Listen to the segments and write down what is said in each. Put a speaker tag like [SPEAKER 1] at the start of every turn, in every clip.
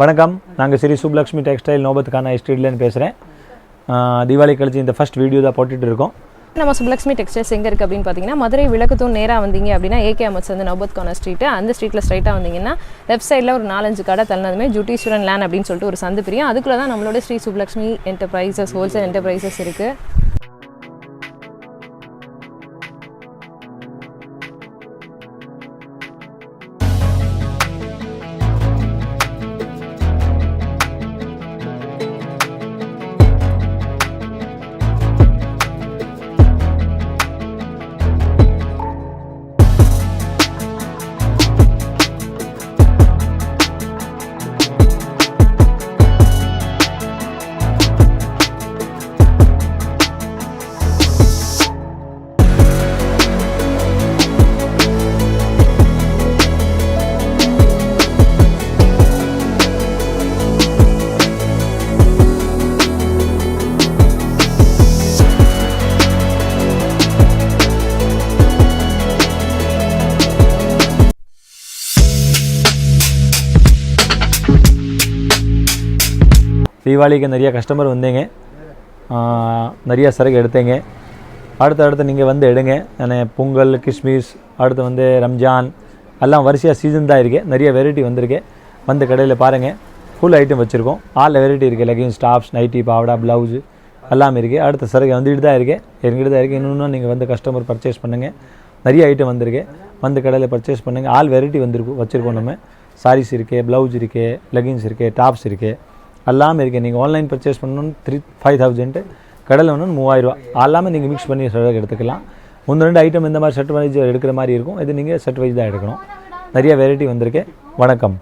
[SPEAKER 1] வணக்கம், நாங்கள் ஸ்ரீ சுப்லக்ஷ்மி டெக்ஸ்டைல் நோபத்துக்கான ஸ்ட்ரீட்லேருந்து பேசுகிறேன். தீபாவளி கழிச்சு இந்த ஃபஸ்ட் வீடியோ தான் போட்டுட்டு இருக்கோம்.
[SPEAKER 2] நம்ம சுப்லக்ஷ்மி டெக்ஸ்டைல்ஸ் எங்கே இருக்குது அப்படின்னு பார்த்தீங்கன்னா, மதுரை விளக்குத்தூண் நேராக வந்தீங்க அப்படின்னா ஏகே அமர்ஸ் வந்து நோபத்கான ஸ்ட்ரீட்டு, அந்த ஸ்ட்ரீட்டில் ஸ்ட்ரைட்டாக வந்தீங்கன்னா லெஃப்ட் சைடில் ஒரு 4-5 கடை தள்ளினதுமே ஜுட்டீஸ்வரன் லேண்ட் அப்படின்னு சொல்லிட்டு ஒரு சந்து பிரியும். அதுக்குள்ளே தான் நம்மளோட Shri Subhalakshmi enterprises wholesale enterprises இருக்குது.
[SPEAKER 1] தீபாவளிக்கு நிறைய கஸ்டமர் வந்தீங்க, நிறைய சரக்கு எடுத்தீங்க. அடுத்து நீங்கள் வந்து எடுங்க. பொங்கல், கிறிஸ்மஸ், அடுத்து வந்து ரம்ஜான் எல்லாம் வரிசையாக சீசன் தான் இருக்குது. நிறைய வெரைட்டி வந்திருக்கு. வந்து கடையில் பாருங்கள், ஃபுல் ஐட்டம் வச்சுருக்கோம். ஆல் வெரைட்டி இருக்குது. லெகின்ஸ், டாப்ஸ், நைட்டி, பாவடா, ப்ளவுஸு எல்லாமே இருக்குது. அடுத்த சரக்கு வந்துட்டு தான் இருக்குது, எங்கிட்ட தான் இருக்குது. இன்னொன்று நீங்கள் வந்து கஸ்டமர் பர்ச்சேஸ் பண்ணுங்கள். நிறைய ஐட்டம் வந்திருக்கு. வந்து கடையில் பர்ச்சேஸ் பண்ணுங்கள். ஆல் வெரைட்டி வச்சுருக்கோம். நம்ம சாரீஸ் இருக்குது, ப்ளவுஸ் இருக்குது, லெகின்ஸ் இருக்குது, டாப்ஸ் இருக்குது, எல்லாமே இருக்குது. நீங்கள் ஆன்லைன் பர்ச்சேஸ் பண்ணணுன்னு 5,000, கடையில் ஒன்று 3,000. எல்லாமே நீங்கள் மிக்ஸ் பண்ணி செட் எடுத்துக்கலாம். 1-2 ஐட்டம் இந்த மாதிரி செட் வைஸ் எடுக்கிற மாதிரி இருக்கும். இது நீங்கள் செட் வைஸ் தான் எடுக்கணும். நிறைய வெரைட்டி வந்திருக்கு. வணக்கம்.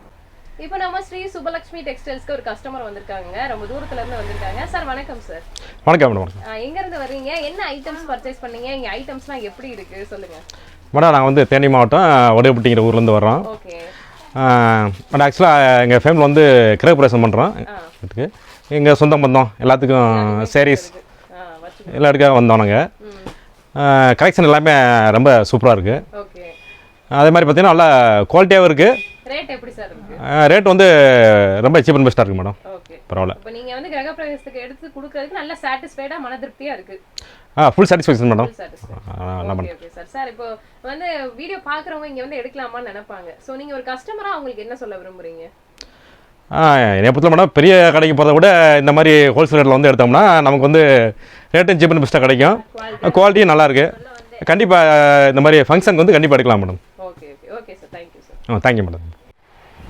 [SPEAKER 2] இப்போ நம்ம ஸ்ரீ சுபலக்ஷ்மி டெக்ஸ்டைல்ஸ்க்கு ஒரு கஸ்டமர் வந்திருக்காங்க, ரொம்ப தூரத்துல இருந்து வந்திருக்காங்க. சார் வணக்கம். சார்
[SPEAKER 3] வணக்கம் மேடம்.
[SPEAKER 2] எங்க இருந்து வர்றீங்க, என்ன ஐட்டம்ஸ் பர்ச்சேஸ் பண்ணீங்க, இங்க ஐட்டம்ஸ்லாம் எப்படி இருக்கு சொல்லுங்க.
[SPEAKER 3] மேடம், நாங்கள் வந்து தேனி மாவட்டம் வடுகப்பட்டிங்கிற ஊர்லேருந்து வர்றோம்.
[SPEAKER 2] ஓகே.
[SPEAKER 3] பட் ஆக்சுவலாக எங்கள் ஃபேமிலி வந்து கிரகப்பிரவேசம் பண்ணுறோம். இதுக்கு எங்கள் சொந்த பந்தம் எல்லாத்துக்கும் சாரீஸ் எல்லாத்துக்காக வந்தோம். நாங்கள் கலெக்ஷன் எல்லாமே ரொம்ப சூப்பராக இருக்குது.
[SPEAKER 2] ஓகே.
[SPEAKER 3] அதே மாதிரி பார்த்தீங்கன்னா நல்லா குவாலிட்டியாகவும் இருக்குது.
[SPEAKER 2] ரேட் எப்படி சார் இருக்கு?
[SPEAKER 3] ரேட் வந்து ரொம்ப சீப் அண்ட் பெஸ்ட்டாக இருக்குது மேடம்.
[SPEAKER 2] ஓகே,
[SPEAKER 3] பரவாயில்ல.
[SPEAKER 2] இப்போ நீங்கள் வந்து கிரகப்பிரவேசத்துக்கு எடுத்து கொடுக்கறதுக்கு நல்ல சாட்டிஸ்ஃபைடாக மன திருப்தியாக இருக்குது.
[SPEAKER 3] Full satisfaction madam.
[SPEAKER 2] Okay sir. Sir இப்போ வந்து வீடியோ பார்க்குறவங்க இங்கே வந்து எடுக்கலாமான்னு நினைப்பாங்க. ஸோ நீங்கள் ஒரு கஸ்டமராக அவங்களுக்கு என்ன சொல்ல விரும்புகிறீங்க?
[SPEAKER 3] என்னை பொறுத்த மேடம், பெரிய கடைக்கு போகிறத விட இந்த மாதிரி ஹோல்சேல் ரேட்டில் வந்து எடுத்தோம்னா நமக்கு வந்து ரேட்டும் சீப் அண்ட் பெஸ்ட்டாக கிடைக்கும். குவாலிட்டியும் நல்லாயிருக்கு. கண்டிப்பாக இந்த மாதிரி ஃபங்க்ஷனுக்கு வந்து கண்டிப்பாக எடுக்கலாம் madam.
[SPEAKER 2] Okay okay okay sir, thank you sir.
[SPEAKER 3] Thank you madam.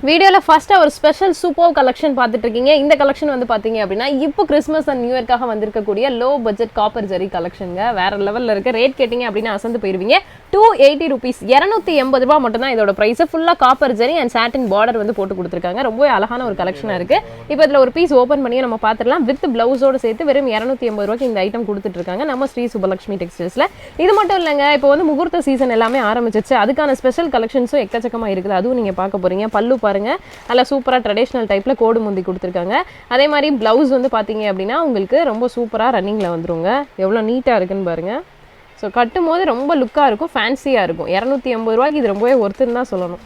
[SPEAKER 2] வீடியோவில் ஃபஸ்ட்டாக ஒரு ஸ்பெஷல் சூப்பர் கலெக்ஷன் பார்த்துட்டு இருக்கீங்க. இந்த கலெக்ஷன் வந்து பார்த்தீங்க அப்படின்னா இப்போ கிறிஸ்மஸ் அண்ட் நியூ இயர்க்காக வந்திருக்கக்கூடிய லோ பட்ஜெட் காப்பர் ஜரி கலெக்ஷனுங்க. வேற லெவலில் இருக்க. ரேட் கேட்டிங்க அப்படின்னா அசந்து போயிருவீங்க. 280 ரூபீஸ், 280 ரூபா மட்டும் தான் இதோட ப்ரைஸ். ஃபுல்லாக copper zari and satin border வந்து போட்டு கொடுத்துருக்காங்க. ரொம்பவே அழகான ஒரு கலெக்ஷனாக இருக்குது. இப்போ இதில் ஒரு பீஸ் ஓப்பன் பண்ணி நம்ம பார்த்துடலாம். வித் ப்ளவுஸோடு சேர்த்து வெறும் 280 ரூபாய்க்கு இந்த ஐட்டம் கொடுத்துட்ருக்காங்க நம்ம ஸ்ரீ சுபலக்ஷ்மி டெக்ஸ்டைல்ஸில். இது மட்டும் இல்லைங்க, இப்போ வந்து முகூர்த்த சீசன் எல்லாமே ஆரம்பிச்சிச்சு. அதுக்கான ஸ்பெஷல் கலெக்ஷன்ஸும் எக்கச்சக்கமாக இருக்குது. அதுவும் நீங்கள் பார்க்க போகிறீங்க. பல்லு பாருங்கள், நல்லா சூப்பராக ட்ரெடிஷ்னல் டைப்பில் கோடு முந்தி கொடுத்துருக்காங்க. அதே மாதிரி ப்ளவுஸ் வந்து பார்த்தீங்க அப்படின்னா உங்களுக்கு ரொம்ப சூப்பராக ரன்னிங்கில் வந்துருங்க. எவ்வளோ நீட்டாக இருக்குன்னு பாருங்கள். ஸோ கட்டும் போது ரொம்ப லுக்காக இருக்கும், ஃபேன்சியாக இருக்கும். 280 ரூபாய்க்கு இது ரொம்பவே ஒர்த்துன்னு தான் சொல்லணும்.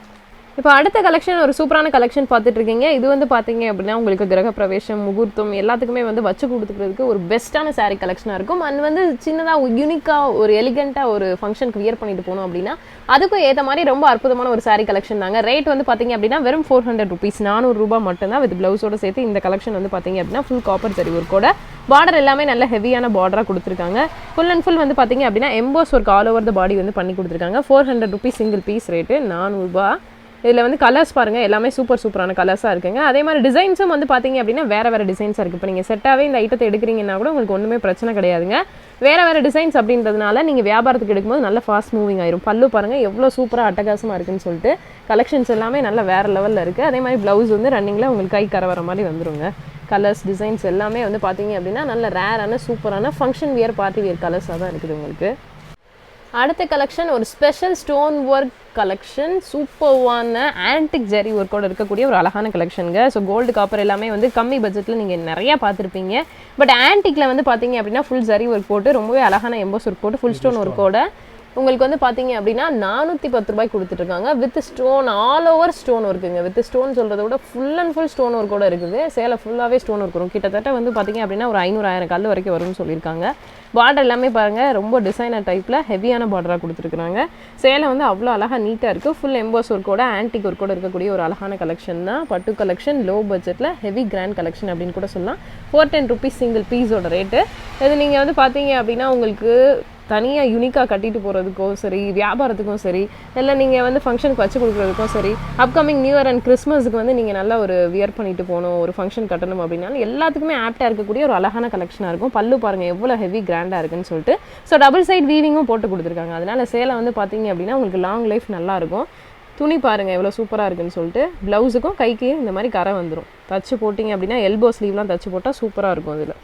[SPEAKER 2] இப்போ அடுத்த கலெக்ஷன் ஒரு சூப்பரான கலெக்ஷன் பார்த்துட்டு இருக்கீங்க. இது வந்து பார்த்தீங்க அப்படின்னா உங்களுக்கு கிரகப்பிரவேசம், முகூர்த்தம் எல்லாத்துக்குமே வந்து வச்சு கொடுத்துக்கிறதுக்கு ஒரு பெஸ்ட்டான சாரீ கலெக்ஷனாக இருக்கும். அண்ட் வந்து சின்னதாக யூனிக்காக ஒரு எலிகண்ட்டாக ஒரு ஃபங்க்ஷனுக்கு வியர் பண்ணிட்டு போகணும் அப்படின்னா அதுக்கும் ஏற்ற மாதிரி ரொம்ப அற்புதமான ஒரு சாரீ கலெக்ஷன் தாங்க. ரேட் வந்து பார்த்தீங்க அப்படின்னா வெறும் 400 ரூபீஸ், 400 ரூபாய் மட்டும்தான். வித் ப்ளவுஸோடு சேர்த்து இந்த கலெக்ஷன் வந்து பார்த்தீங்க அப்படின்னா ஃபுல் காப்பர் ஜரி ஒர்க்கோட பார்டர் எல்லாமே நல்ல ஹெவியான பார்டராக கொடுத்துருக்காங்க. ஃபுல் அண்ட் ஃபுல் வந்து பார்த்தீங்க அப்படின்னா emboss work all over the body வந்து பண்ணி கொடுத்துருக்காங்க. 400 ரூபீஸ் சிங்கிள் பீஸ் ரேட்டு, 400 ரூபாய். இதில் வந்து கலர்ஸ் பாருங்கள், எல்லாமே சூப்பரான கலர்ஸாக இருக்குங்க. அதே மாதிரி டிசைன்ஸும் வந்து பார்த்தீங்க அப்படின்னா வேறு டிசைன்ஸாக இருக்குது. இப்போ நீங்கள் செட்டாகவே இந்த ஐட்டத்தை எடுக்கிறீங்கன்னா கூட உங்களுக்கு ஒன்றுமே பிரச்சனை கிடையாதுங்க. வேறு டிசைன்ஸ் அப்படின்றதுனால நீங்கள் வியாபாரத்துக்கு எடுக்கும்போது நல்ல ஃபாஸ்ட் மூவிங் ஆயிரும். பல்லு பாருங்கள் எவ்வளோ சூப்பராக அட்டகாசமாக இருக்குன்னு சொல்லிட்டு கலெக்ஷன்ஸ் எல்லாமே நல்ல வேறு லெவலில் இருக்குது. அதே மாதிரி ப்ளவுஸ் வந்து ரன்னிங்கில் உங்களுக்கு கை கரை வர மாதிரி வந்துருங்க. கலர்ஸ் டிசைன்ஸ் எல்லாமே வந்து பார்த்தீங்க அப்படின்னா நல்ல ரேரான சூப்பரான ஃபங்க்ஷன் வியர் பார்ட்டி வியர் கலர்ஸாக தான் இருக்குது உங்களுக்கு. அடுத்த கலெக்ஷன் ஒரு ஸ்பெஷல் ஸ்டோன் ஒர்க் கலெக்ஷன். சூப்பர்வான ஆன்டிக் ஜெரி ஒர்க்கோட இருக்கக்கூடிய ஒரு அழகான கலெக்ஷனுங்க. ஸோ கோல்டு காப்பர் எல்லாமே வந்து கம்மி பட்ஜெட்டில் நீங்கள் நிறையா பார்த்துருப்பீங்க. பட் ஆன்டிக்கில் வந்து பார்த்தீங்க அப்படின்னா ஃபுல் ஜெரி ஒர்க் போட்டு ரொம்பவே அழகான எம்போஸ் ஒர்க் போட்டு ஃபுல் ஸ்டோன் ஒர்க்கோட உங்களுக்கு வந்து பார்த்தீங்க அப்படின்னா 410 ரூபாய் கொடுத்துட்ருக்காங்க with stone, all over stone ஒர்க்குங்க. வித் ஸ்டோன் சொல்கிறத விட full and full stone work கூட இருக்குது. சேலை ஃபுல்லாகவே ஸ்டோன் ஒர்க் வரும். கிட்டத்தட்ட வந்து பார்த்தீங்க அப்படின்னா ஒரு 500,000 கல் வரைக்கும் வரும்னு சொல்லியிருக்காங்க. பார்டர் எல்லாமே பாருங்கள் ரொம்ப டிசைனர் டைப்பில் ஹெவியான பார்டராக கொடுத்துருக்குறாங்க. சேலை வந்து அவ்வளோ அழகாக நீட்டாக இருக்குது. ஃபுல் எம்போஸ் ஒர்க்கோட ஆன்டிக் ஒர்க்கோட இருக்கக்கூடிய ஒரு அழகான கலெக்ஷன் தான். பட்டு கலெக்ஷன், லோ பட்ஜெட்டில் ஹெவி கிராண்ட் கலெக்ஷன் அப்படின்னு கூட சொல்லலாம். 410 ருபீஸ் சிங்கிள் பீஸோட ரேட்டு. இது நீங்கள் வந்து பார்த்தீங்க அப்படின்னா உங்களுக்கு தனியாக யூனிக்காக கட்டிட்டு போகிறதுக்கும் சரி, வியாபாரத்துக்கும் சரி, இல்லை நீங்கள் வந்து ஃபங்க்ஷனுக்கு வச்சு கொடுக்குறதுக்கும் சரி, அப்கமிங் நியூ இயர் அண்ட் கிறிஸ்மஸுக்கு வந்து நீங்கள் நல்லா ஒரு வியர் பண்ணிட்டு போகணும், ஒரு ஃபங்க்ஷன் கட்டணும் அப்படின்னாலும் எல்லாத்துக்குமே ஆப்டாக இருக்கக்கூடிய ஒரு அழகான கலெக்ஷனாக இருக்கும். பல்லு பாருங்கள் எவ்வளோ ஹெவி கிராண்டாக இருக்குன்னு சொல்லிட்டு. ஸோ டபுள் சைட் வீவிங்கும் போட்டு கொடுத்துருக்காங்க. அதனால சேலை வந்து பார்த்தீங்க அப்படின்னா உங்களுக்கு லாங் லைஃப் நல்லாயிருக்கும். துணி பாருங்கள் எவ்வளோ சூப்பராக இருக்குன்னு சொல்லிட்டு. ப்ளவுஸுக்கும் கைக்கு இந்த மாதிரி கரை வந்துடும். தச்சு போட்டிங்க அப்படின்னா எல்போ ஸ்லீவ்லாம் தச்சு போட்டால் சூப்பராக இருக்கும். இதில்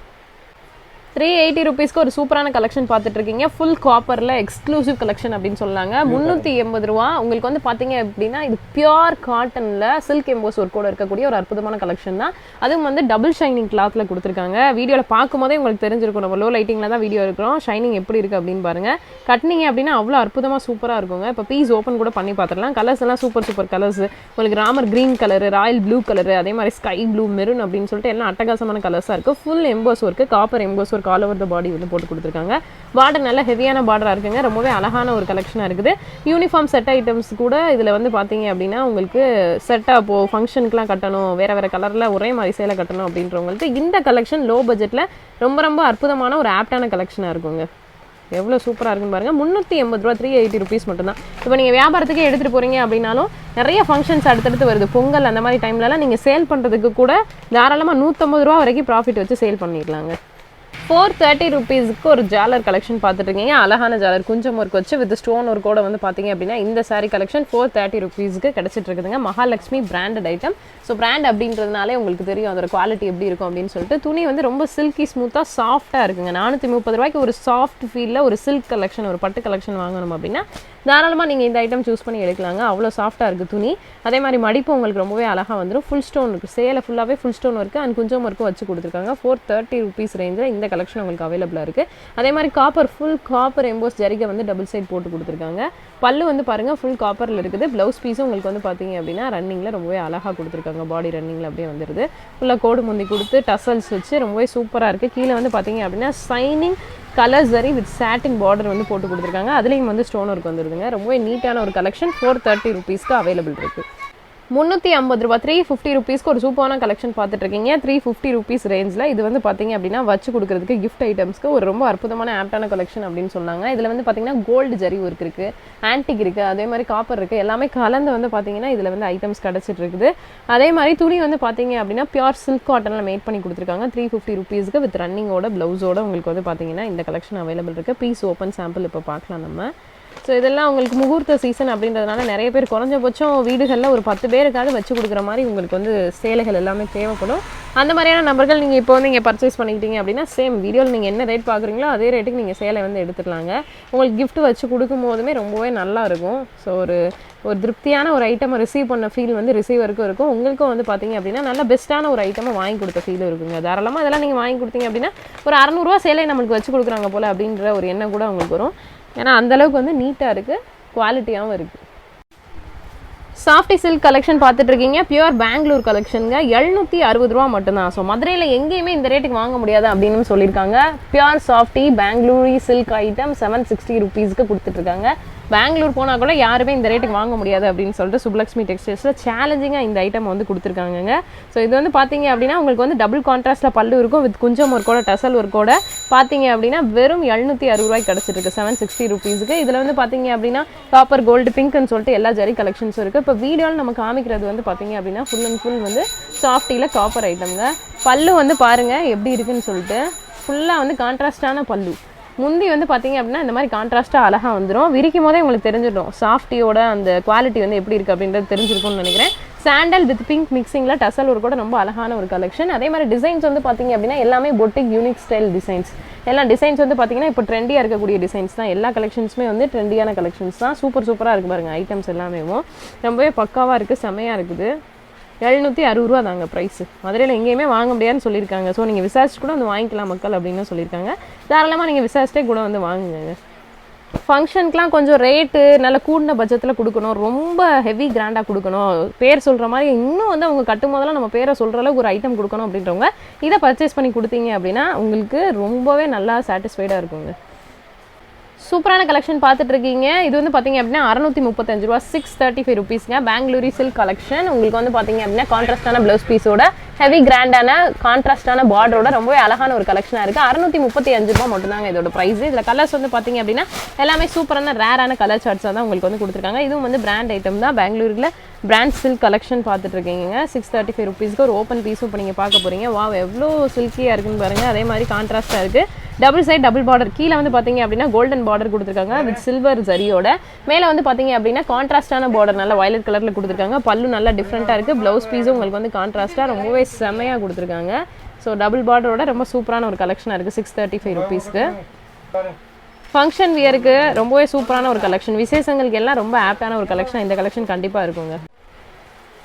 [SPEAKER 2] 380 ருபீஸ்க்கு ஒரு சூப்பரான கலெக்ஷன் பார்த்துட்டு இருக்கீங்க. ஃபுல் காப்பரில் எக்ஸ்க்ளூசிவ் கலெக்ஷன் அப்படின்னு சொல்லாங்க. 380 ரூபா. உங்களுக்கு வந்து பார்த்தீங்க அப்படின்னா இது பியூர் காட்டனில் சில்க் எம்போஸ் ஒர்க்கோட இருக்கக்கூடிய ஒரு அற்புதமான கலெக்ஷன் தான். அதுவும் வந்து டபுள் ஷைனிங் கிளாத்தில் கொடுத்துருக்காங்க. வீடியோவில் பார்க்கும்போதே உங்களுக்கு தெரிஞ்சிருக்கும். நம்ம லோ லைட்டிங்கில் தான் வீடியோ இருக்கிறோம். ஷைனிங் எப்படி இருக்குது அப்படின்னு பாருங்கள். கட்டினீங்க அப்படின்னா அவ்வளோ அற்புதமாக சூப்பராக இருக்குங்க. இப்போ பீஸ் ஓப்பன் கூட பண்ணி பார்த்துடலாம். கலர்ஸ் எல்லாம் சூப்பர் கலர்ஸ். உங்களுக்கு Ramar green colour, Royal blue colour, அதே மாதிரி ஸ்கை ப்ளூ, மெரூன் அப்படின்னு சொல்லிட்டு எல்லாம் அட்டகாசமான கலர்ஸாக இருக்குது. Full emboss work, copper emboss work all over the body வந்து போட்டு கொடுத்துருக்காங்க. பார்டர் நல்ல ஹெவியான பார்டராக இருக்குங்க. ரொம்பவே அழகான ஒரு கலெக்ஷனாக இருக்குது. யூனிஃபார்ம் செட் ஐட்டம்ஸ் கூட இதில் வந்து பார்த்தீங்க அப்படின்னா உங்களுக்கு செட்டாக இப்போது ஃபங்க்ஷனுக்குலாம் கட்டணும், வேறு கலரில் ஒரே மாதிரி சேலை கட்டணும் அப்படின்றவங்களுக்கு இந்த கலெக்ஷன் லோ பட்ஜெட்டில் ரொம்ப அற்புதமான ஒரு ஆப்டான கலெக்ஷனாக இருக்குங்க. எவ்வளோ சூப்பராக இருக்குன்னு பாருங்கள். 380 ரூபா, 380 ருபீஸ் மட்டும்தான். இப்போ நீங்கள் வியாபாரத்துக்கு எடுத்துகிட்டு போகிறீங்க அப்படின்னாலும் நிறைய ஃபங்க்ஷன்ஸ் அடுத்தடுத்து வருது. பொங்கல் அந்த மாதிரி டைம்லலாம் நீங்கள் சேல் பண்ணுறதுக்கு கூட தாராளமாக 150 ரூபா வரைக்கும் ப்ராஃபிட் வச்சு சேல் பண்ணிடலாங்க. 430 ருபீஸ்க்கு ஒரு ஜாலர் கலெக்ஷன் பார்த்துட்டு இருக்கீங்க. அழகான ஜாலர் குஞ்சம் ஒர்க் வச்சு வித் ஸ்டோன் ஒர்க்கோட வந்து பார்த்தீங்க அப்படின்னா இந்த சாரீ கலெக்ஷன் 430 ருபீஸ்க்கு கிடச்சிட்டு இருக்குதுங்க. Mahalakshmi branded item. So brand அப்படின்றதுனாலே உங்களுக்கு தெரியும் அதோட குவாலிட்டி எப்படி இருக்கும் அப்படின்னு சொல்லிட்டு. துணி வந்து ரொம்ப சில்கி ஸ்மூத்தாக சாஃப்டாக இருக்குங்க. 430 ரூபாய்க்கு ஒரு சாஃப்ட் ஃபீலில் ஒரு சில்க் கலெக்ஷன், ஒரு பட்டு கலெக்ஷன் வாங்கணும் அப்படின்னா தாராளமாக நீங்கள் இந்த ஐட்டம் சூஸ் பண்ணி எடுக்கலாங்க. அவ்வளோ சாஃப்டாக இருக்குது துணி. அதே மாதிரி மடிப்பு உங்களுக்கு ரொம்பவே அழகாக வந்துடும். ஃபுல் ஸ்டோன் இருக்குது. சேலை ஃபுல்லாகவே ஃபுல் ஸ்டோன் ஒர்க்கு அண்ட் குஞ்சம் ஒர்க்கும் வச்சு கொடுத்துருக்காங்க. 430 ருபீஸ் ரேஞ்சில் இந்த கலெக்ஷன் உங்களுக்கு அவைலபிளாக இருக்குது. அதே மாதிரி காப்பர், ஃபுல் காப்பர் எம்போஸ் ஜரிகை வந்து டபுள் சைட் போட்டு கொடுத்துருக்காங்க. பல்லு வந்து பாருங்கள் ஃபுல் காப்பரில் இருக்குது. ப்ளவுஸ் பீஸும் உங்களுக்கு வந்து பார்த்தீங்க அப்படின்னா ரன்னிங்கில் ரொம்பவே அழகாக கொடுத்துருக்காங்க. பாடி ரன்னிங்கில் அப்படியே வந்துடுது. ஃபுல்லாக கோடு முந்தி கொடுத்து டசல்ஸ் வச்சு ரொம்பவே சூப்பராக இருக்குது. கீழே வந்து பார்த்தீங்க அப்படின்னா ஷைனிங் கலர் சரி வித் சாட்டின் பார்டர் வந்து போட்டு கொடுத்துருக்காங்க. அதுலேயும் வந்து ஸ்டோன் ஒர்க் வந்துருதுங்க. ரொம்பவே நீட்டான ஒரு கலெக்ஷன் 430 ருபீஸ்க்கு அவைலபிள் இருக்குது. 350 ரூபா, 350 ருபீஸ்க்கு ஒரு சூப்பரான கலெக்ஷன் பார்த்துட்டு இருக்கீங்க. 350 ருபீஸ் ரேஞ்சில் இது வந்து பார்த்தீங்க அப்படின்னா வச்சு கொடுக்குறதுக்கு கிஃப்ட் ஐட்டம்ஸ்க்கு ஒரு ரொம்ப அற்புதமான ஆப்டான கலெக்ஷன் அப்படின்னு சொன்னாங்க. இதில் வந்து பார்த்தீங்கன்னா கோல்டு ஜரி ஒர்க் இருக்குது, ஆன்டிக் இருக்குது, அதே மாதிரி காப்பர் இருக்குது, எல்லாமே கலந்து வந்து பார்த்தீங்கன்னா இதில் வந்து ஐட்டம்ஸ் கிடச்சிட்டு இருக்குது. அதே மாதிரி துணி வந்து பார்த்தீங்க அப்படின்னா பியூர் சில்க் காட்டனில் மேட் பண்ணி கொடுத்துருக்காங்க. 350 ருபீஸ்க்கு வித் ரன்னிங்கோட ப்ளவுஸோட உங்களுக்கு வந்து பார்த்தீங்கன்னா இந்த கலெக்ஷன் அவைலபிள் இருக்குது. பீஸ் ஓப்பன் சாம்பிள் இப்போ பார்க்கலாம் நம்ம. ஸோ இதெல்லாம் உங்களுக்கு முகூர்த்த சீசன் அப்படின்றதுனால நிறைய பேர் குறைஞ்சபட்சம் வீடுகளில் ஒரு 10 பேருக்காவது வச்சு கொடுக்குற மாதிரி உங்களுக்கு வந்து சேலைகள் எல்லாமே தேவைப்படும். அந்த மாதிரியான நபர்கள் நீங்கள் இப்போ வந்து இங்கே பர்ச்சேஸ் பண்ணிக்கிட்டீங்க அப்படின்னா சேம் வீடியோவில் நீங்கள் என்ன ரேட் பார்க்குறீங்களோ அதே ரேட்டுக்கு நீங்கள் சேலை வந்து எடுத்துக்கலாங்க. உங்களுக்கு கிஃப்ட் வச்சு கொடுக்கும் போதுமே ரொம்பவே நல்லா இருக்கும். ஸோ ஒரு திருப்தியான ஒரு ஐட்டமை ரிசீவ் பண்ண ஃபீல் வந்து ரிசீவருக்கும் இருக்கும். உங்களுக்கும் வந்து பார்த்தீங்க அப்படின்னா நல்ல பெஸ்ட்டான ஒரு ஐட்டமை வாங்கி கொடுத்த ஃபீல் இருக்குங்க. தாராளமாக இதெல்லாம் நீங்கள் வாங்கி கொடுத்தீங்க அப்படின்னா ஒரு 600 ரூபா சேலை நம்மளுக்கு வச்சு கொடுக்குறாங்க போல் அப்படின்ற ஒரு எண்ணம் கூட உங்களுக்கு வரும். ஏன்னா அந்தளவுக்கு வந்து நீட்டாக இருக்குது, குவாலிட்டியாகவும் இருக்குது. சாஃப்டி சில்க் கலெக்ஷன் பார்த்துட்டு இருக்கீங்க. பியூர் பெங்களூர் கலெக்ஷனுங்க. 760 ரூபா மட்டும்தான். ஸோ மதுரையில் எங்கேயுமே இந்த ரேட்டுக்கு வாங்க முடியாது அப்படின்னு சொல்லியிருக்காங்க. Pure softy Bengaluri silk item 760 ருபீஸ்க்கு கொடுத்துட்ருக்காங்க. பெங்களூர் போனால் கூட யாருமே இந்த ரேட்டுக்கு வாங்க முடியாது அப்படின்னு சொல்லிட்டு சுப்லக்ஷ்மி டெக்ஸ்டைல்ஸில் சேலஞ்சிங்காக இந்த ஐட்டம் வந்து கொடுத்துருக்காங்க. ஸோ இது வந்து பார்த்தீங்க அப்படின்னா உங்களுக்கு வந்து டபுள் கான்ட்ராஸ்ட்டில் பல்லு இருக்கும் வித் குஞ்சம் ஒர்க்கோட டசல் ஒர்க்கோட பார்த்தீங்க அப்படின்னா வெறும் 760 ரூபாய்க்கு கிடச்சிருக்கு 760 ருபீஸுக்கு. இதில் வந்து பார்த்தீங்க அப்படின்னா காப்பர் கோல்டு பிங்க்னு சொல்லிட்டு எல்லா ஜரி கலெக்ஷன்ஸும் இருக்குது. இப்போ வீடியோவில் நம்ம காமிக்கிறது வந்து பார்த்தீங்க அப்படின்னா ஃபுல் அண்ட் ஃபுல் வந்து சாஃப்டியில் காப்பர் ஐட்டம்ங்க. பல்லு வந்து பாருங்கள் எப்படி இருக்குன்னு சொல்லிட்டு ஃபுல்லாக வந்து கான்ட்ராஸ்டான பல்லு. முந்தி வந்து பார்த்தீங்க அப்படின்னா இந்த மாதிரி கான்ட்ராஸ்ட்டாக அழகாக வந்துடும். விரிக்கும் போதே உங்களுக்கு தெரிஞ்சிடும் சாஃப்டியோட அந்த குவாலிட்டி வந்து எப்படி இருக்குது அப்படின்றது தெரிஞ்சிருக்கும்னு நினைக்கிறேன். சாண்டல் வித் பிங்க் மிக்சிங்கில் டசல் ஒரு கூட ரொம்ப அழகான ஒரு கலெக்ஷன். அதே மாதிரி டிசைன்ஸ் வந்து பார்த்தீங்க அப்படின்னா எல்லாமே பொட்டிக் யூனிக் ஸ்டைல் டிசைன்ஸ். எல்லா டிசைன்ஸ் வந்து பார்த்தீங்கன்னா இப்போ ட்ரெண்டியாக இருக்கக்கூடிய டிசைன்ஸ் தான். எல்லா கலெக்ஷன்ஸுமே வந்து ட்ரெண்டியான கலெக்ஷன்ஸ் தான். சூப்பராக இருக்குது பாருங்கள். ஐட்டம்ஸ் எல்லாமே ரொம்பவே பக்காவாக இருக்குது, செம்மையாக இருக்குது. 760 ரூபா தாங்க ப்ரைஸு. மதுரையில் எங்கேயுமே வாங்க முடியாதுன்னு சொல்லியிருக்காங்க. ஸோ நீங்கள் விசாரிச்சு கூட வந்து வாங்கிக்கலாம் மக்கள் அப்படின்னு சொல்லியிருக்காங்க. தாராளமாக நீங்கள் விசாரிச்சிட்டே கூட வந்து வாங்குங்க. ஃபங்க்ஷனுக்குலாம் கொஞ்சம் ரேட்டு நல்ல கூடின பட்ஜெட்டில் கொடுக்கணும், ரொம்ப ஹெவி கிராண்டாக கொடுக்கணும், பேர் சொல்கிற மாதிரி இன்னும் வந்து அவங்க கட்டும் போதெல்லாம் நம்ம பேரை சொல்கிற அளவுக்கு ஒரு ஐட்டம் கொடுக்கணும் அப்படின்றவங்க இதை பர்ச்சேஸ் பண்ணி கொடுத்தீங்க அப்படின்னா உங்களுக்கு ரொம்பவே நல்லா சாட்டிஸ்ஃபைடாக இருக்குங்க. சூப்பரான கலெக்ஷன் பார்த்துட்டு இருக்கீங்க. இது வந்து பார்த்தீங்க அப்படின்னா 635 ரூபா, 635 ருபீஸ்ங்க. பெங்களூரி சில்க் கலெக்ஷன். உங்களுக்கு வந்து பார்த்தீங்க அப்படின்னா கான்ட்ராஸ்டான ப்ளவுஸ் பீஸோட ஹெவி கிராண்டான கான்ட்ராஸ்டான பார்டரோட ரொம்பவே அழகான ஒரு கலெக்ஷனாக இருக்குது. 635 ரூபா மட்டும்தாங்க இதோட ப்ரைஸ். இதில் கலர்ஸ் வந்து பார்த்தீங்க அப்படின்னா எல்லாமே சூப்பரான ரேரான கலர் சார்ட்ஸாக தான் உங்களுக்கு வந்து கொடுத்துருக்காங்க. இதுவும் வந்து பிராண்ட் ஐட்டம் தான். பெங்களூரில் பிராண்ட் சில்க் கலெக்ஷன் பார்த்துட்டு இருக்கீங்க. 635 ருபீஸ்க்கு ஒரு ஓப்பன் பீஸும் இப்போ நீங்கள் பார்க்க போகிறீங்க. வா எவ்வளோ சில்கியாக இருக்குன்னு பாருங்கள். அதே மாதிரி கான்ட்ராஸ்டாக இருக்குது. Double side double border. கீழே வந்து பார்த்தீங்க அப்படின்னா கோல்டன் பார்டர் கொடுத்துருக்காங்க வித் சில்வர் ஜரியோட. மேலே வந்து பார்த்தீங்க அப்படின்னா கான்ட்ராஸ்டான பார்டர் நல்ல வயலட் கலரில் கொடுத்துருக்காங்க. பல்லு நல்லா டிஃப்ரெண்ட்டாக இருக்குது. ப்ளவுஸ் பீஸும் உங்களுக்கு வந்து கான்ட்ராஸ்ட்டாக ரொம்பவே செம்மையாக கொடுத்துருக்காங்க. ஸோ டபுள் பார்டரோட ரொம்ப சூப்பரான ஒரு கலெக்ஷனாக இருக்குது 635 ருபீஸ்க்கு. ஃபங்க்ஷன் வியருக்கு ரொம்பவே சூப்பரான ஒரு கலெக்ஷன். விசேஷங்களுக்கு எல்லாம் ரொம்ப ஆப்டான ஒரு கலெக்ஷன். இந்த கலெக்ஷன் கண்டிப்பாக இருக்குங்க.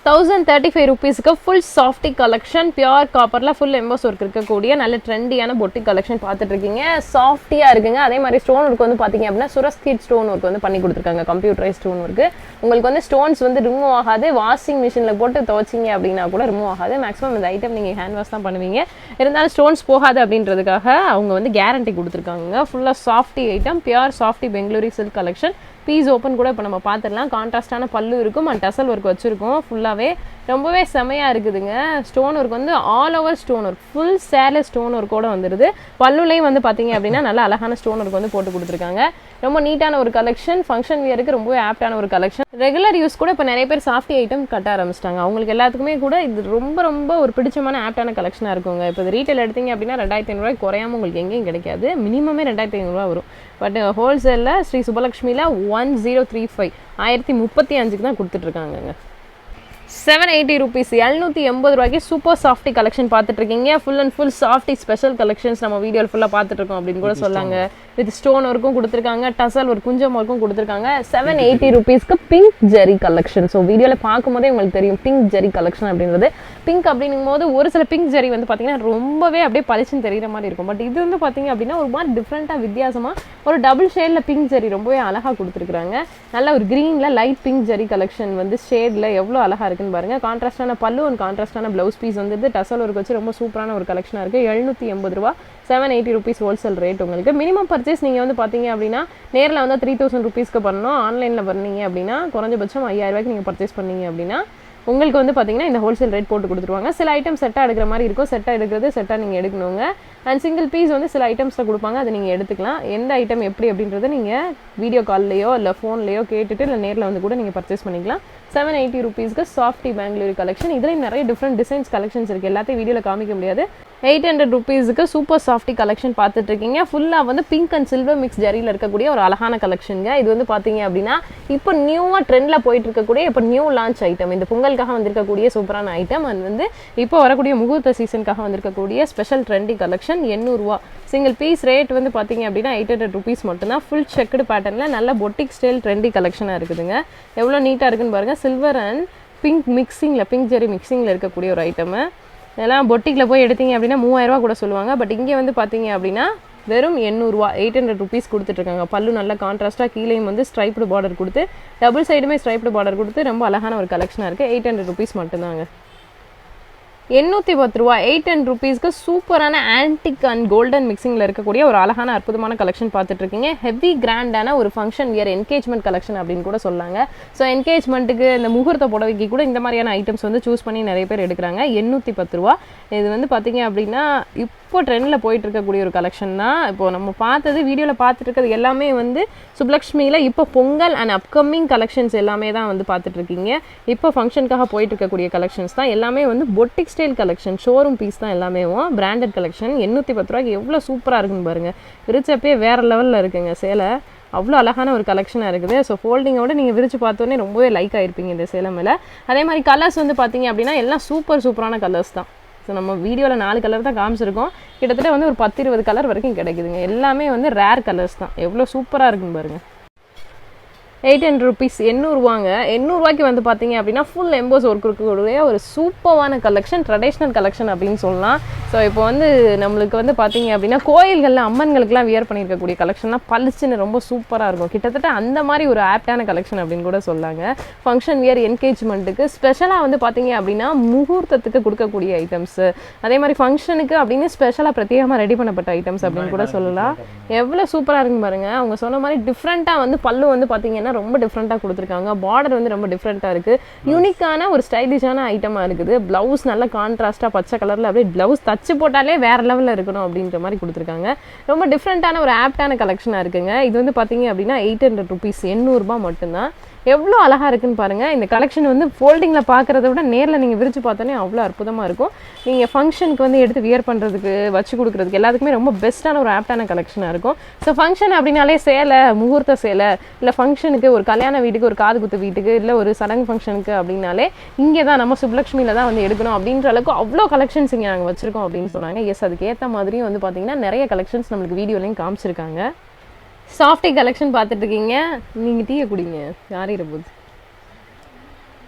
[SPEAKER 2] 1035 ருபீஸ்க்கு ஃபுல் சாஃப்டி கலெக்ஷன். பியூர் காப்பரில் ஃபுல் எம்போஸ் ஒர்க் இருக்கக்கூடிய நல்ல ட்ரெண்டியான பொட்டிக் கலெக்ஷன் பார்த்துட்டு இருக்கீங்க. சாஃப்டியாக இருக்குங்க. அதே மாதிரி ஸ்டோன் ஒர்க் வந்து பார்த்தீங்க அப்படின்னா சுரஸ்கீட் ஸ்டோன் ஒர்க் வந்து பண்ணி கொடுத்துருக்காங்க. Computerise stone work. உங்களுக்கு வந்து ஸ்டோன்ஸ் வந்து ரிமூவ் ஆகாது. வாஷிங் மிஷினில் போட்டு துவச்சிங்க அப்படின்னா கூட ரிமூவ் ஆகாது. மேக்ஸிமம் இந்த ஐட்டம் நீங்கள் ஹேண்ட் வாஷ் தான் பண்ணுவீங்க. இருந்தாலும் ஸ்டோன்ஸ் போகாது அப்படின்றதுக்காக அவங்க வந்து கேரண்டி கொடுத்துருக்காங்க. ஃபுல்லாக softy item. Pure softy Bengaluri silk collection. Piece open கூட இப்போ நம்ம பார்த்துடலாம். கான்ட்ராஸ்டான பல்லு இருக்கும் அண்ட் டசல் ஒர்க் வச்சுருக்கோம். ஃபுல்லாகவே ரொம்பவே செமையாக இருக்குதுங்க. ஸ்டோன் ஒர்க் வந்து all over stone work, full சேலை ஸ்டோன் ஒர்க்கோட வந்துடுது. பல்லுலையும் வந்து பார்த்தீங்க அப்படின்னா நல்லா அழகான ஸ்டோன் ஒர்க் வந்து போட்டு கொடுத்துருக்காங்க. ரொம்ப நீட்டான ஒரு கலெக்ஷன். ஃபங்க்ஷன் வியருக்கு ரொம்பவே ஆப்டான ஒரு கலெக்ஷன். ரெகுலர் யூஸ் கூட இப்போ நிறைய பேர் சாஃப்டி ஐட்டம் கட்ட ஆரம்பிச்சிட்டாங்க. அவங்களுக்கு எல்லாத்துக்குமே கூட இது ரொம்ப ரொம்ப ஒரு பிடிச்சமான ஆப்டான கலெக்ஷனாக இருக்குங்க. இப்போ இது ரீட்டைல் எடுத்தீங்க அப்படின்னா 2500 குறையாமல் உங்களுக்கு எங்கேயும் கிடைக்காது. மினிமமே 2500 வரும். பட் ஹோல்சேலில் ஸ்ரீ சுபலக்ஷ்மியில் 1035 1035க்கு தான் கொடுத்துட்ருக்காங்கங்க. 780 ருபீஸ், 780 ரூபாய்க்கு சூப்பர் சாஃப்டி கலெக்ஷன் பார்த்துட்டு இருக்கீங்க. Full and full softy special collections நம்ம வீடியோவில் ஃபுல்லாக பார்த்துட்டு இருக்கோம் அப்படின்னு கூட சொல்லாங்க. வித் ஸ்டோன் ஒர்க்கும் கொடுத்துருக்காங்க, டசல் ஒரு குஞ்சம் ஒர்க்கும் கொடுத்துருக்காங்க. 780 ருபீஸ்க்கு பிங்க் ஜெரி கலெக்ஷன். ஸோ வீடியோவில் பார்க்கும்போதே உங்களுக்கு தெரியும் பிங்க் ஜெரி கலெக்ஷன் அப்படின்றது. பிங்க் அப்படிங்கும் போது ஒரு சில பிங்க் ஜெரி வந்து பார்த்தீங்கன்னா ரொம்பவே அப்படியே பளிச்சுன்னு தெரிகிற மாதிரி இருக்கும். பட் இது வந்து பார்த்தீங்க அப்படின்னா ஒரு மாதிரி டிஃப்ரெண்ட்டாக வித்தியாசமாக ஒரு டபுள் ஷேடில் பிங்க் ஜெரி ரொம்பவே அழகாக கொடுத்துருக்காங்க. நல்ல ஒரு க்ரீனில் லைட் பிங்க் ஜெரி கலெக்ஷன் வந்து ஷேடில் எவ்வளோ அழகாக இருக்குன்னு பாருங்க. கான்ட்ராஸ்டான பல்லு அண்ட் கான்ட்ராஸ்டான ப்ளவுஸ் பீஸ் வந்து டசல் ஒர்க் வச்சு ரொம்ப சூப்பரான ஒரு கலெக்ஷனாக இருக்குது. 780 ரூபா, 780 ருபீஸ் ஹோல்சேல் ரேட் உங்களுக்கு. மினிமம் பர்ச்சேஸ் நீங்கள் வந்து பார்த்தீங்க அப்படின்னா நேரில் வந்து 3000 ருபீஸ்க்கு பண்ணணும். ஆன்லைனில் பண்ணீங்க அப்படின்னா குறைஞ்சபட்சம் 5000 ரூபாய்க்கு நீங்கள் பர்ச்சேஸ் பண்ணீங்க அப்படின்னா உங்களுக்கு வந்து பார்த்தீங்கன்னா இந்த ஹோல்சேல் ரேட் போட்டு கொடுத்துருவாங்க. சில ஐட்டம் செட்டாக எடுக்கிற மாதிரி இருக்கும். செட்டாக எடுக்கிறது செட்டாக நீங்கள் எடுக்கணுங்க. அண்ட் சிங்கிள் பீஸ் வந்து சில ஐட்டம்ஸில் கொடுப்பாங்க, அதை நீங்கள் எடுத்துக்கலாம். எந்த ஐட்டம் எப்படி அப்படின்றத நீங்கள் வீடியோ கால்லையோ இல்லை ஃபோன்லையோ கேட்டுட்டு இல்லை நேரில் வந்து கூட நீங்கள் பர்ச்சேஸ் பண்ணிக்கலாம். 780 ருபீஸ்க்கு சாஃப்டி பெங்களூரி கலெக்ஷன். இதுலேயும் நிறைய டிஃப்ரெண்ட் டிசைன்ஸ் கலெக்ஷன்ஸ் இருக்குது. எல்லாத்தையும் வீடியோவில் காமிக்க முடியாது. 800 ருபீஸுக்கு சூப்பர் சாஃப்டி கலெக்ஷன் பார்த்துட்டு இருக்கீங்க. ஃபுல்லாக வந்து பிங்க் அண்ட் சில்வர் மிக்ஸ் ஜரியில் இருக்கக்கூடிய ஒரு அழகான கலெக்ஷனுங்க. இது வந்து பார்த்தீங்க அப்படின்னா இப்போ நியூவாக ட்ரெண்டில் போயிட்டு இருக்கக்கூடிய இப்போ நியூ லான்ச் ஐட்டம். இந்த பொங்கலுக்காக வந்திருக்கக்கூடிய சூப்பரான ஐட்டம். அது வந்து இப்போ வரக்கூடிய முகூர்த்த சீசனுக்காக வந்திருக்கக்கூடிய ஸ்பெஷல் ட்ரெண்டி கலெக்ஷன். 800 ரூபா. சிங்கிள் பீஸ் ரேட் வந்து பார்த்தீங்க அப்படின்னா 800 ருபீஸ் மட்டும்தான். ஃபுல் செக்குடு பேட்டர்னில் நல்ல பொட்டிக் ஸ்டைல் ட்ரெண்டி கலெக்ஷனாக இருக்குதுங்க. எவ்வளோ நீட்டாக இருக்குன்னு பாருங்கள். சில்வர் அண்ட் பிங்க் மிக்சிங்கில், பிங்க் ஜெரி மிக்சிங்கில் இருக்கக்கூடிய ஒரு ஐட்டமு. இதெல்லாம் பொட்டிக்கில் போய் எடுத்தீங்க அப்படின்னா 3000 ரூபா கூட சொல்லுவாங்க. பட் இங்கே வந்து பார்த்தீங்க அப்படின்னா வெறும் 800 ரூபா, 800 ருபீஸ் கொடுத்துட்ருக்காங்க. பல்லு நல்ல கான்ட்ராஸ்ட்டாக கீழேயும் வந்து ஸ்ட்ரைப்டு பார்டர் கொடுத்து டபுள் சைடுமே ஸ்ட்ரைப்டு பார்டர் கொடுத்து ரொம்ப அழகான ஒரு கலெக்ஷனாக இருக்குது. 800 ருபீஸ் மட்டும்தாங்க. 810 ரூபா, 810 ருபீஸ்க்கு சூப்பரான ஆன்டிக் அண்ட் கோல்டன் மிக்சிங்கில் இருக்கக்கூடிய ஒரு அழகான அற்புதமான கலெக்ஷன் பார்த்துட்டு இருக்கீங்க. ஹெவி கிராண்டான ஒரு ஃபங்க்ஷன் வியர் என்கேஜ்மெண்ட் கலெக்ஷன் அப்படின்னு கூட சொல்லாங்க. ஸோ என்கேஜ்மெண்ட்டுக்கு இந்த முகூர்த்த புடவைக்கு கூட இந்த மாதிரியான ஐட்டம்ஸ் வந்து சூஸ் பண்ணி நிறைய பேர் எடுக்கிறாங்க. 810 ரூபா. இது வந்து பார்த்தீங்க அப்படின்னா இப்போ ட்ரெண்டில் போயிட்டு இருக்கக்கூடிய ஒரு கலெக்ஷன் தான். இப்போ நம்ம பார்த்தது வீடியோவில் பார்த்துட்டு இருக்கிறது எல்லாமே வந்து சுப்லக்ஷ்மியில் இப்போ பொங்கல் அண்ட் அப்கமிங் கலெக்ஷன்ஸ் எல்லாமே தான் வந்து பார்த்துட்டு இருக்கீங்க. இப்போ ஃபங்க்ஷனுக்காக போயிட்டு இருக்கக்கூடிய கலெக்ஷன்ஸ் தான் எல்லாமே வந்து boutique style collection, showroom piece தான் எல்லாமே பிராண்டட் கலெக்ஷன். 810 ரூபாய்க்கு எவ்வளோ சூப்பராக இருக்குன்னு பாருங்கள். விரிச்சப்பே வேறு லெவலில் இருக்குங்க சேலை. அவ்வளோ அழகான ஒரு கலெக்ஷனாக இருக்குது. ஸோ ஃபோல்டிங்கோட நீங்கள் விரிச்சு பார்த்தோன்னே ரொம்பவே லைக் ஆகிருப்பீங்க இந்த சேலை மேலே. அதே மாதிரி கலர்ஸ் வந்து பார்த்தீங்க அப்படின்னா எல்லாம் சூப்பரான கலர்ஸ் தான். ஸோ நம்ம வீடியோவில் 4 கலர் தான் காமிச்சிருக்கோம். கிட்டத்தட்ட வந்து ஒரு 10-20 கலர் வரைக்கும் கிடைக்குதுங்க. எல்லாமே வந்து ரேர் கலர்ஸ் தான். எவ்வளோ சூப்பராக இருக்குன்னு பாருங்கள். 800 ருபீஸ், 800 ரூபாங்க. 800 ரூபாய்க்கு வந்து பார்த்தீங்க அப்படின்னா ஃபுல் எம்போஸ் ஒர்க் இருக்கக்கூடிய ஒரு சூப்பரான கலெக்ஷன், ட்ரெடிஷ்னல் கலெக்ஷன் அப்படின்னு சொல்லலாம். ஸோ இப்போ வந்து நம்மளுக்கு வந்து பார்த்தீங்க அப்படின்னா கோயில்களில் அம்மன்களுக்குலாம் வியர் பண்ணியிருக்கக்கூடிய கலெக்ஷன்லாம் பளிச்சுன்னு ரொம்ப சூப்பராக இருக்கும். கிட்டத்தட்ட அந்த மாதிரி ஒரு ஆப்டான கலெக்ஷன் அப்படின்னு கூட சொல்லாங்க. ஃபங்க்ஷன் வியர் என்கேஜ்மெண்ட்டுக்கு ஸ்பெஷலாக வந்து பார்த்தீங்க அப்படின்னா முகூர்த்தத்துக்கு கொடுக்கக்கூடிய ஐட்டம்ஸு, அதே மாதிரி ஃபங்க்ஷனுக்கு அப்படின்னு ஸ்பெஷலாக பிரத்யேகமாக ரெடி பண்ணப்பட்ட ஐட்டம்ஸ் அப்படின்னு கூட சொல்லலாம். எவ்வளோ சூப்பராக இருக்குன்னு பாருங்கள். அவங்க சொன்ன மாதிரி டிஃப்ரெண்ட்டாக வந்து பல்லு வந்து பார்த்தீங்கன்னா ரொம்ப டிஃப்ரெண்ட்டாக கொடுத்துருக்காங்க. பார்டர் வந்து ரொம்ப டிஃப்ரெண்ட்டாக இருக்குது. யூனிக்கான ஒரு ஸ்டைலிஷான ஐட்டமாக இருக்குது. ப்ளவுஸ் நல்ல கான்ட்ராஸ்ட்டாக பச்சை கலரில் அப்படியே ப்ளவுஸ் தச்சு போட்டாலே வேறு லெவலில் இருக்கணும் அப்படின்ற மாதிரி கொடுத்துருக்காங்க. ரொம்ப டிஃப்ரெண்ட்டான ஒரு ஆப்டான கலெக்ஷனாக இருக்குங்க. இது வந்து பார்த்தீங்க அப்படின்னா 800 rupees, 800 ரூபாய் மட்டும்தான். எவ்வளோ அழகாக இருக்குன்னு பாருங்கள். இந்த கலெக்ஷன் வந்து ஃபோல்டிங்கில் பார்க்குறத விட நேரில் நீங்கள் விரிச்சு பார்த்தோன்னே அவ்வளோ அற்புதமாக இருக்கும். நீங்கள் ஃபங்க்ஷனுக்கு வந்து எடுத்து வியர் பண்ணுறதுக்கு, வச்சு கொடுக்குறதுக்கு எல்லாத்துக்குமே ரொம்ப பெஸ்ட்டான ஒரு ஆப்டான கலெக்ஷனாக இருக்கும். ஸோ ஃபங்க்ஷன் அப்படின்னாலே சேலை, முகூர்த்த சேலை, இல்லை ஃபங்க்ஷனுக்கு ஒரு கல்யாண வீட்டுக்கு, ஒரு காது குத்து வீட்டுக்கு, இல்லை ஒரு சடங்கு ஃபங்க்ஷனுக்கு அப்படின்னாலே இங்கே தான் நம்ம சுப்லக்ஷ்மியில் தான் வந்து எடுக்கணும் அப்படின்ற அளவுக்கு அவ்வளோ கலெக்ஷன்ஸ் இங்கே நாங்கள் வச்சுருக்கோம் அப்படின்னு சொன்னாங்க. எஸ், அதுக்கு ஏற்ற மாதிரியும் வந்து பார்த்தீங்கன்னா நிறைய கலெக்ஷன்ஸ் நம்மளுக்கு வீடியோலையும் காமிச்சிருக்காங்க. சாஃப்டி கலெக்ஷன் பார்த்துட்டு இருக்கீங்க. நீங்கள் டீயை குடிங்க, யாரையிற போகுது.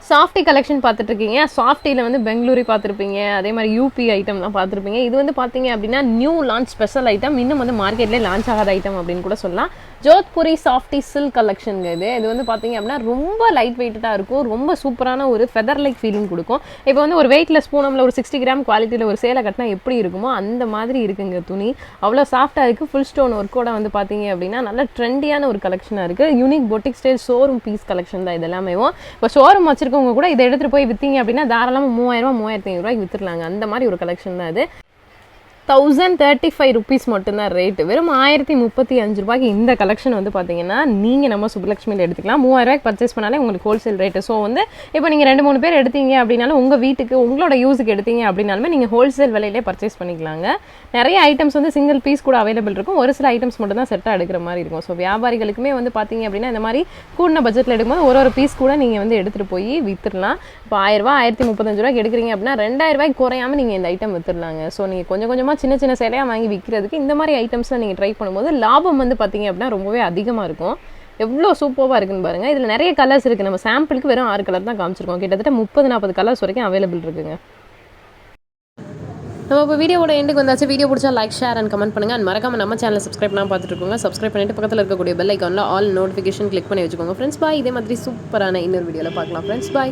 [SPEAKER 2] சாஃப்டி கலெக்ஷன் பார்த்துட்டு இருக்கீங்க. சாஃப்டியில் வந்து பெங்களூரி பார்த்துருப்பீங்க, அதே மாதிரி யூபி ஐட்டம்லாம் பார்த்துருப்பீங்க. இது வந்து பார்த்தீங்க அப்படின்னா நியூ லான்ச் ஸ்பெஷல் ஐட்டம், இன்னும் வந்து மார்க்கெட்லேயே லான்ச் ஆகாத ஐட்டம் அப்படின்னு கூட சொல்லலாம். ஜோத்புரி சாஃப்டி சில்க் கலெக்ஷனுங்க. இது வந்து பார்த்தீங்க அப்படின்னா ரொம்ப லைட் வெயிட்டாக இருக்கும். ரொம்ப சூப்பரான ஒரு ஃபெதர் லைக் ஃபீலிங் கொடுக்கும். இப்போ வந்து ஒரு வெயிட்லெஸ் பூனமில் ஒரு 60 கிராம் குவாலிட்டியில் ஒரு சேலை கட்டினா எப்படி இருக்குமோ அந்த மாதிரி இருக்குங்க துணி. அவ்வளோ சாஃப்டாக இருக்குது. ஃபுல் ஸ்டோன் ஒர்க்கோட வந்து பார்த்தீங்க அப்படின்னா நல்ல ட்ரெண்டியான ஒரு கலெக்ஷனாக இருக்குது. Unique boutique style showroom piece collection தான் இது எல்லாமே. இப்போ ஷோரூம் வச்சிருக்கவங்க கூட இதை எடுத்துகிட்டு போய் விற்றீங்க அப்படின்னா தாராளமாக 3000 3500 விற்றுலாங்க. அந்த மாதிரி ஒரு கலெக்ஷன் தான் இது. 1035 rupees மட்டும்தான் ரேட்டு. வெறும் 1035 ரூபாய்க்கு இந்த கலெக்ஷன் வந்து பார்த்தீங்கன்னா நீங்கள் நம்ம சுப்லக்ஷ்மியில் எடுத்துக்கலாம். 3000 ரூபாய்க்கு பர்ச்சேஸ் பண்ணாலே உங்களுக்கு ஹோல்சேல் ரேட்டு. ஸோ வந்து இப்போ நீங்கள் 2-3 பேர் எடுத்தீங்க அப்படின்னாலும் உங்கள் வீட்டுக்கு உங்களோட யூஸுக்கு எடுத்தீங்க அப்படின்னாலுமே நீங்கள் ஹோல்சேல் விலையிலே பர்ச்சேஸ் பண்ணிக்கலாங்க. நிறைய ஐட்டம்ஸ் வந்து சிங்கிள் பீஸ் கூட அவைலபிள் இருக்கும். ஒரு சில ஐட்டம்ஸ் மட்டும் தான் செட்டாக எடுக்கிற மாதிரி இருக்கும். ஸோ வியாபாரிகளுக்குமே வந்து பார்த்தீங்க அப்படின்னா இந்த மாதிரி கூடின பட்ஜெட்டில் எடுக்கும்போது ஒரு பீஸ் கூட நீங்கள் வந்து எடுத்துகிட்டு போய் விற்றுடலாம். இப்போ 1000 ரூபா 1035 ரூபாய்க்கு எடுக்கிறீங்க அப்படின்னா 2000 ரூபாய்க்கு குறையாமல் நீங்கள் இந்த ஐட்டம் விற்றுடலாங்க. ஸோ நீங்கள் கொஞ்சம் கொஞ்சமாக சின்ன சின்ன சேலையாக வாங்கி விற்கிறதுக்கு இந்த மாதிரி ஐட்டம்ஸ்லாம் நீங்கள் ட்ரை பண்ணும்போது லாபம் வந்து பார்த்தீங்க அப்படின்னா ரொம்பவே அதிகமாக இருக்கும். எவ்வளோ சூப்பராக இருக்குன்னு பாருங்கள். இதில் நிறைய கலர்ஸ் இருக்குது. நம்ம சாம்பிளுக்கு வெறும் 6 கலர் தான் காமிச்சிருக்கோம். கிட்டத்தட்ட 30-40 கலர்ஸ் வரைக்கும் அவைலபிள் இருக்குங்க. நம்ம இப்போ வீடியோட எண்டுக்கு வந்தாச்சு. வீடியோ பிடிச்சா லைக், ஷேர் அண்ட் கமெண்ட் பண்ணுங்கள். அண்ட் மறக்காம நம்ம சேனலை சப்ஸ்கிரைப் பண்ணால் பார்த்துட்டு இருக்கோங்க. சப்ஸ்கிரைப் பண்ணிட்டு பக்கத்தில் இருக்கக்கூடிய பெல் ஐக்கானில் ஆல் நோட்டிஃபிகேஷன் கிளிக் பண்ணி வச்சுக்கோங்க ஃப்ரெண்ட்ஸ். பாய். இதே மாதிரி சூப்பரான இன்னொரு வீடியோவில் பார்க்கலாம் ஃப்ரெண்ட்ஸ். பாய்.